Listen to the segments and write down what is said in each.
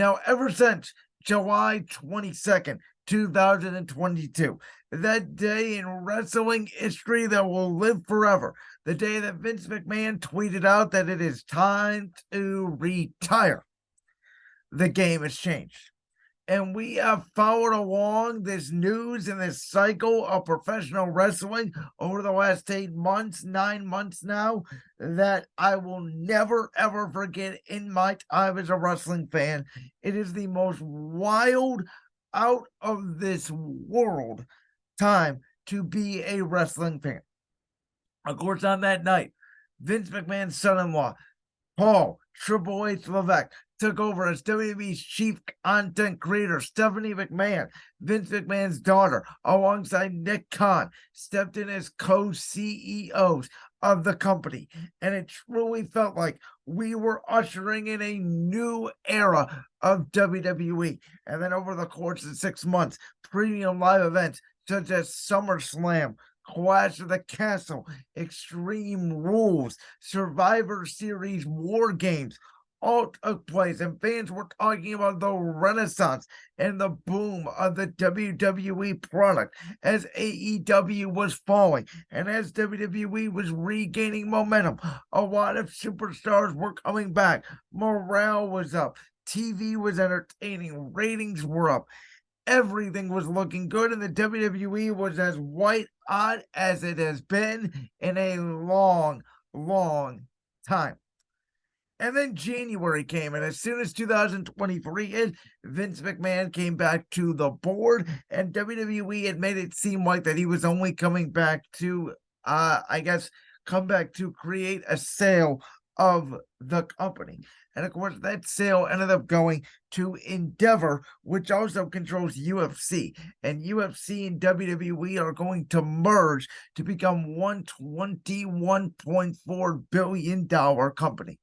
Now, ever since July 22nd, 2022, that day in wrestling history that will live forever, the day that Vince McMahon tweeted out that it is time to retire, the game has changed. And we have followed along this news and this cycle of professional wrestling over the last 8 months, 9 months now, that I will never ever forget in my time as a wrestling fan. It is the most wild, out of this world time to be a wrestling fan. Of course, on that night, Vince McMahon's son-in-law, Paul Triple H Levesque, took over as WWE's chief content creator. Stephanie McMahon, Vince McMahon's daughter, alongside Nick Khan, stepped in as co-CEOs of the company. And it truly felt like we were ushering in a new era of WWE. And then over the course of 6 months, premium live events such as SummerSlam, Clash of the Castle, Extreme Rules, Survivor Series War Games all took place, and fans were talking about the renaissance and the boom of the WWE product as AEW was falling and as WWE was regaining momentum. A lot of superstars were coming back. Morale was up. TV was entertaining. Ratings were up. Everything was looking good, and the WWE was as white hot as it has been in a long, long time. And then January came, and as soon as 2023 hit, Vince McMahon came back to the board, and WWE had made it seem like that he was only coming back to, come back to create a sale of the company. And of course, that sale ended up going to Endeavor, which also controls UFC. And UFC and WWE are going to merge to become one $21.4 billion company.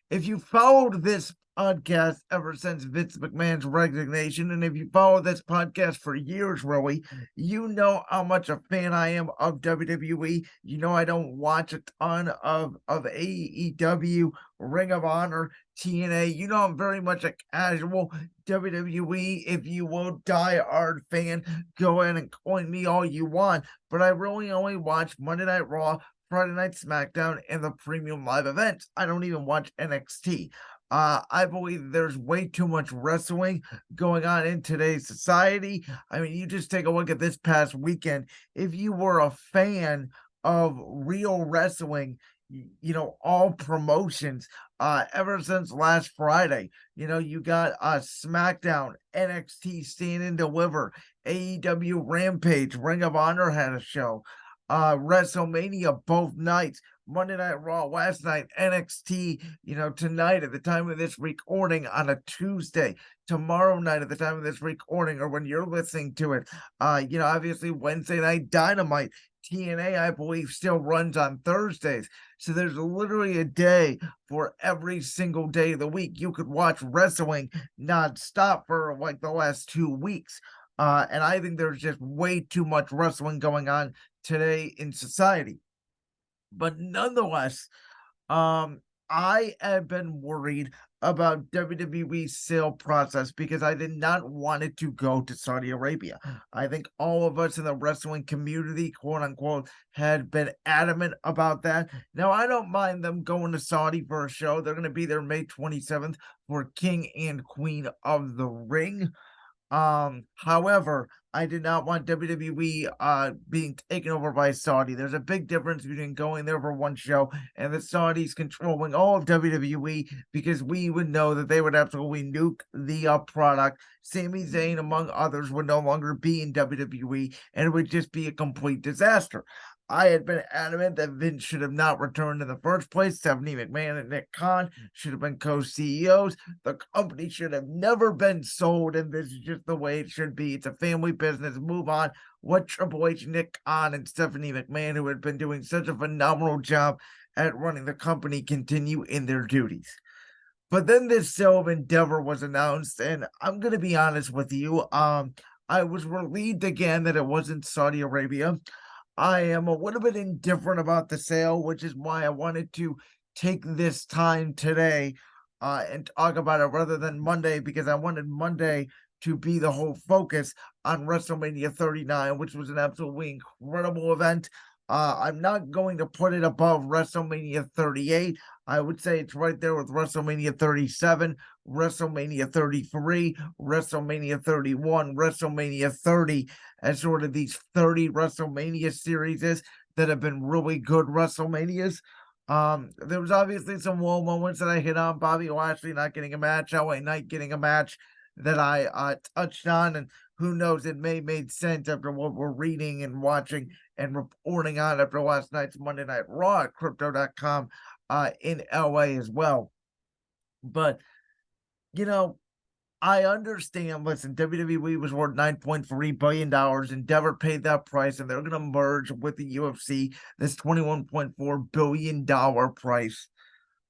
If you followed this podcast ever since Vince McMahon's resignation, and if you follow this podcast for years, really, you know how much a fan I am of WWE. You know I don't watch a ton of AEW, Ring of Honor, TNA. You know I'm very much a casual WWE, if you will, die-hard fan. Go ahead and coin me all you want, but I really only watch Monday Night Raw, Friday Night SmackDown, and the premium live events. I don't even watch NXT. I believe there's way too much wrestling going on in today's society. I mean, you just take a look at this past weekend. If you were a fan of real wrestling, you know, all promotions, ever since last Friday, you know, you got SmackDown, NXT Stand and Deliver, AEW Rampage, Ring of Honor had a show. WrestleMania both nights, Monday Night Raw last night, NXT, you know, tonight at the time of this recording on a Tuesday, tomorrow night at the time of this recording, or when you're listening to it, you know, obviously Wednesday Night Dynamite, TNA, I believe, still runs on Thursdays. So there's literally a day for every single day of the week. You could watch wrestling nonstop for like the last 2 weeks. And I think there's just way too much wrestling going on today in society. But nonetheless, I have been worried about WWE's sale process because I did not want it to go to Saudi Arabia. I think all of us in the wrestling community, quote unquote, had been adamant about that. Now, I don't mind them going to Saudi for a show. They're going to be there May 27th for King and Queen of the Ring. However, I did not want WWE being taken over by Saudi. There's a big difference between going there for one show and the Saudis controlling all of WWE, because we would know that they would absolutely nuke the product. Sami Zayn, among others, would no longer be in WWE, and it would just be a complete disaster. I had been adamant that Vince should have not returned in the first place. Stephanie McMahon and Nick Khan should have been co-CEOs. The company should have never been sold, and this is just the way it should be. It's a family business. Move on. Let Triple H, Nick Khan, and Stephanie McMahon, who had been doing such a phenomenal job at running the company, continue in their duties. But then this sale of Endeavor was announced, and I'm going to be honest with you. I was relieved again that it wasn't Saudi Arabia. I am a little bit indifferent about the sale, which is why I wanted to take this time today and talk about it rather than Monday, because I wanted Monday to be the whole focus on WrestleMania 39, which was an absolutely incredible event. I'm not going to put it above WrestleMania 38. I would say it's right there with WrestleMania 37, WrestleMania 33, WrestleMania 31, WrestleMania 30, as sort of these 30 WrestleMania series that have been really good WrestleManias. There was obviously some low moments that I hit on. Bobby Lashley not getting a match, LA Knight getting a match that I touched on, and who knows, it may made sense after what we're reading and watching and reporting on after last night's Monday Night Raw at Crypto.com in LA as well. But, you know, I understand. Listen, WWE was worth $9.3 billion. Endeavor paid that price, and they're going to merge with the UFC, this $21.4 billion price.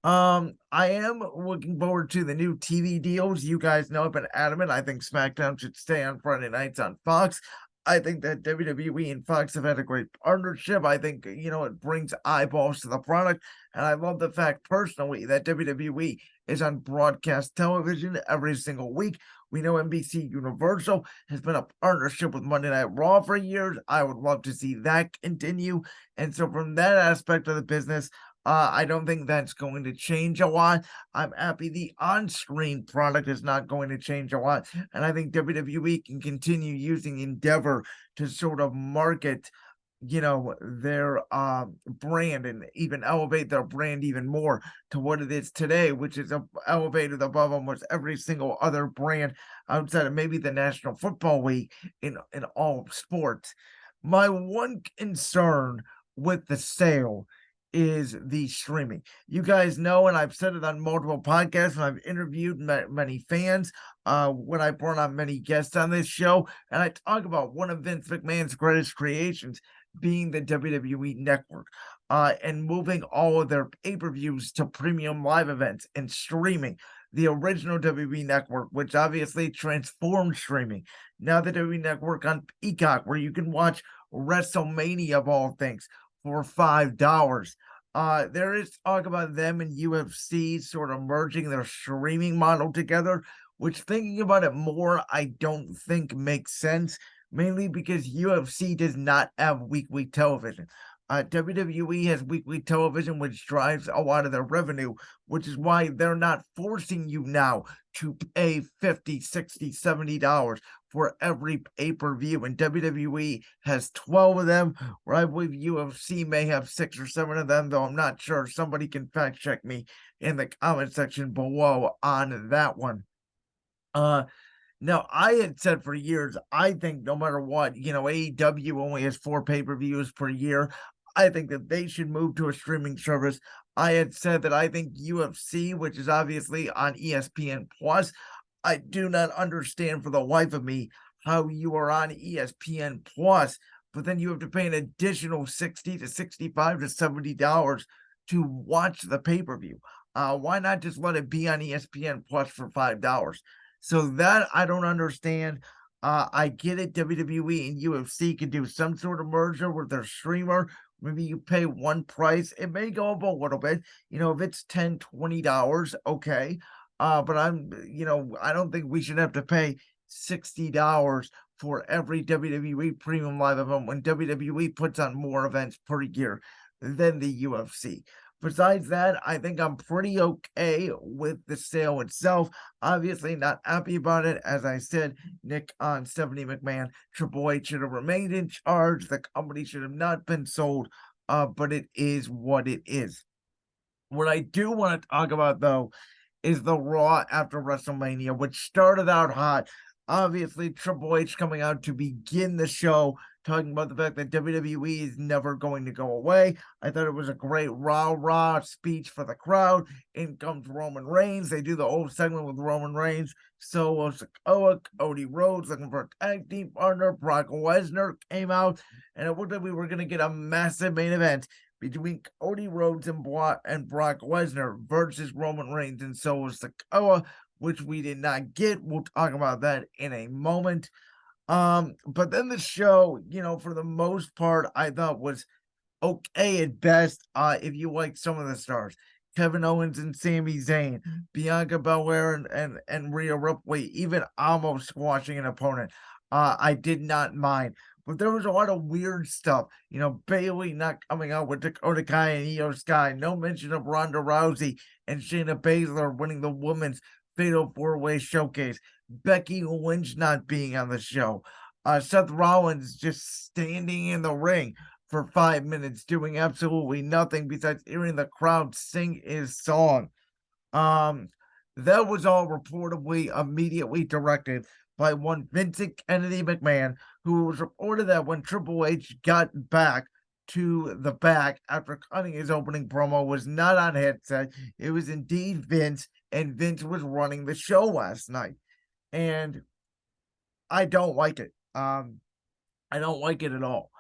I am looking forward to the new TV deals. You guys know I've been adamant. I think SmackDown should stay on Friday nights on Fox. I think that WWE and Fox have had a great partnership. I think, it brings eyeballs to the product. And I love the fact personally that WWE is on broadcast television every single week. We know NBC Universal has been a partnership with Monday Night Raw for years. I would love to see that continue. And so from that aspect of the business, I don't think that's going to change a lot. I'm happy the on-screen product is not going to change a lot. And I think WWE can continue using Endeavor to sort of market, their brand and even elevate their brand even more to what it is today, which is elevated above almost every single other brand outside of maybe the National Football League in all of sports. My one concern with the sale is the streaming. You guys know, and I've said it on multiple podcasts, and I've interviewed many fans when I brought on many guests on this show, and I talk about one of Vince McMahon's greatest creations being the WWE Network, and moving all of their pay-per-views to premium live events and streaming. The original WWE Network, which obviously transformed streaming. Now the WWE Network on Peacock, where you can watch WrestleMania of all things for $5. There is talk about them and UFC sort of merging their streaming model together, which, thinking about it more, I don't think makes sense, mainly because UFC does not have weekly television. WWE has weekly television, which drives a lot of their revenue, which is why they're not forcing you now to pay $50, $60, $70 for every pay-per-view. And WWE has 12 of them, where I believe UFC may have 6 or 7 of them, though I'm not sure. Somebody can fact check me in the comment section below on that one. Now, I had said for years, I think no matter what, AEW only has 4 pay-per-views per year. I think that they should move to a streaming service. I had said that I think UFC, which is obviously on ESPN Plus, I do not understand for the life of me how you are on ESPN Plus, but then you have to pay an additional $60 to $65 to $70 to watch the pay-per-view. Why not just let it be on ESPN Plus for $5? So that I don't understand. I get it. WWE and UFC can do some sort of merger with their streamer. Maybe you pay one price. It may go up a little bit. If it's $10, $20, okay. But I don't think we should have to pay $60 for every WWE premium live event when WWE puts on more events per year than the UFC. Besides that, I think I'm pretty okay with the sale itself. Obviously, not happy about it. As I said, Nick on Stephanie McMahon, Triple H should have remained in charge. The company should have not been sold, but it is what it is. What I do want to talk about, though, is the Raw after WrestleMania, which started out hot. Obviously, Triple H coming out to begin the show, talking about the fact that WWE is never going to go away. I thought it was a great rah-rah speech for the crowd. In comes Roman Reigns. They do the whole segment with Roman Reigns, Solo Sikoa, Cody Rhodes looking for a tag team partner. Brock Lesnar came out, and it looked like we were going to get a massive main event between Cody Rhodes and Brock Lesnar versus Roman Reigns and Solo Sikoa, which we did not get. We'll talk about that in a moment. But then the show, for the most part, I thought was okay at best. If you like some of the stars, Kevin Owens and Sami Zayn, Bianca Belair and Rhea Ripley, even almost squashing an opponent. I did not mind. But there was a lot of weird stuff. Bailey not coming out with Dakota Kai and Io Sky. No mention of Ronda Rousey and Shayna Baszler winning the women's Fatal 4-Way Showcase. Becky Lynch not being on the show. Seth Rollins just standing in the ring for 5 minutes, doing absolutely nothing besides hearing the crowd sing his song. That was all reportedly immediately directed by one Vincent Kennedy McMahon, who was reported that when Triple H got back to the back after cutting his opening promo was not on headset. It was indeed Vince, and Vince was running the show last night. And I don't like it. I don't like it at all.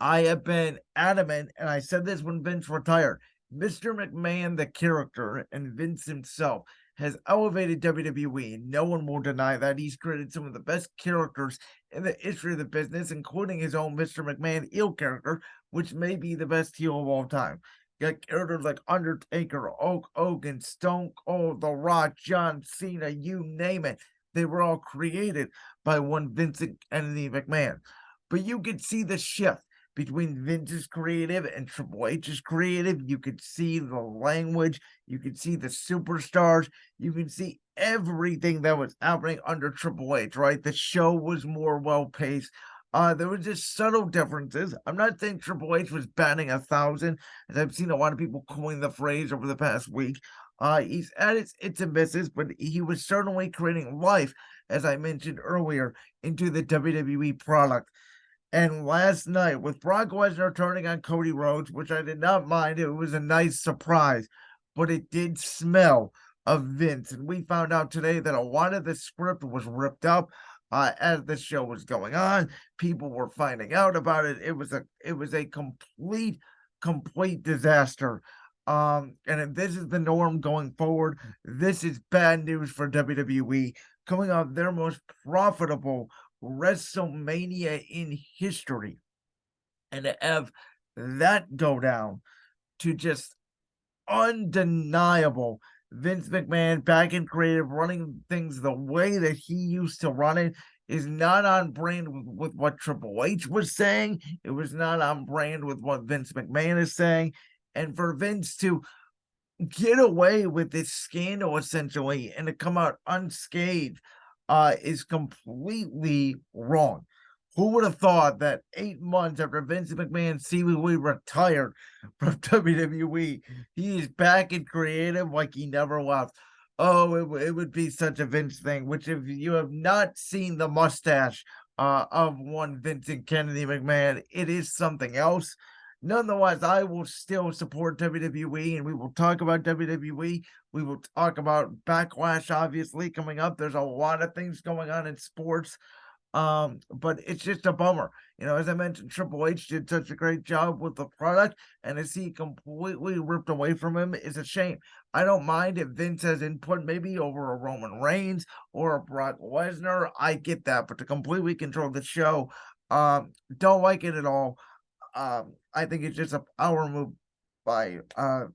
I have been adamant, and I said this when Vince retired. Mr. McMahon, the character, and Vince himself has elevated WWE, and no one will deny that. He's created some of the best characters in the history of the business, including his own Mr. McMahon heel character, which may be the best heel of all time. Got characters like Undertaker, Hulk Hogan, Stone Cold, The Rock, John Cena, you name it. They were all created by one Vincent Kennedy McMahon. But you could see the shift between Vince's creative and Triple H's creative. You could see the language. You could see the superstars. You could see everything that was happening under Triple H, right? The show was more well-paced. There were just subtle differences. I'm not saying Triple H was batting 1,000, as I've seen a lot of people coin the phrase over the past week. He's at its and misses, but he was certainly creating life, as I mentioned earlier, into the WWE product. And last night, with Brock Lesnar turning on Cody Rhodes, which I did not mind, it was a nice surprise, but it did smell of Vince. And we found out today that a lot of the script was ripped up as the show was going on. People were finding out about it. It was a complete disaster. And if this is the norm going forward, this is bad news for WWE coming off their most profitable WrestleMania in history, and to have that go down to just undeniable Vince McMahon back in creative, running things the way that he used to run it, is not on brand with what Triple H was saying. It was not on brand with what Vince McMahon is saying. And for Vince to get away with this scandal essentially and to come out unscathed is completely wrong. Who would have thought that 8 months after Vince McMahon seemingly retired from WWE, he is back in creative like he never left? Oh, it would be such a Vince thing, which if you have not seen the mustache of one Vincent Kennedy McMahon, it is something else. Nonetheless, I will still support WWE, and we will talk about WWE. We will talk about Backlash, obviously, coming up. There's a lot of things going on in sports, but it's just a bummer. As I mentioned, Triple H did such a great job with the product, and to see completely ripped away from him is a shame. I don't mind if Vince has input maybe over a Roman Reigns or a Brock Lesnar. I get that, but to completely control the show, don't like it at all. I think it's just a power move by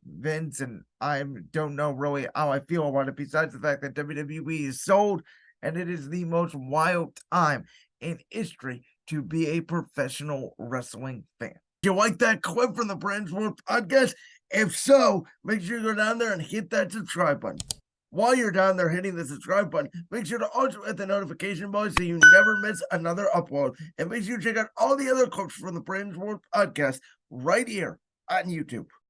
Vince, and I don't know really how I feel about it, besides the fact that WWE is sold, and it is the most wild time in history to be a professional wrestling fan. Do you like that clip from the Brand's World Podcast? If so, make sure you go down there and hit that subscribe button. While you're down there hitting the subscribe button, make sure to also hit the notification bell so you never miss another upload. And make sure you check out all the other clips from the Brand's World Podcast right here on YouTube.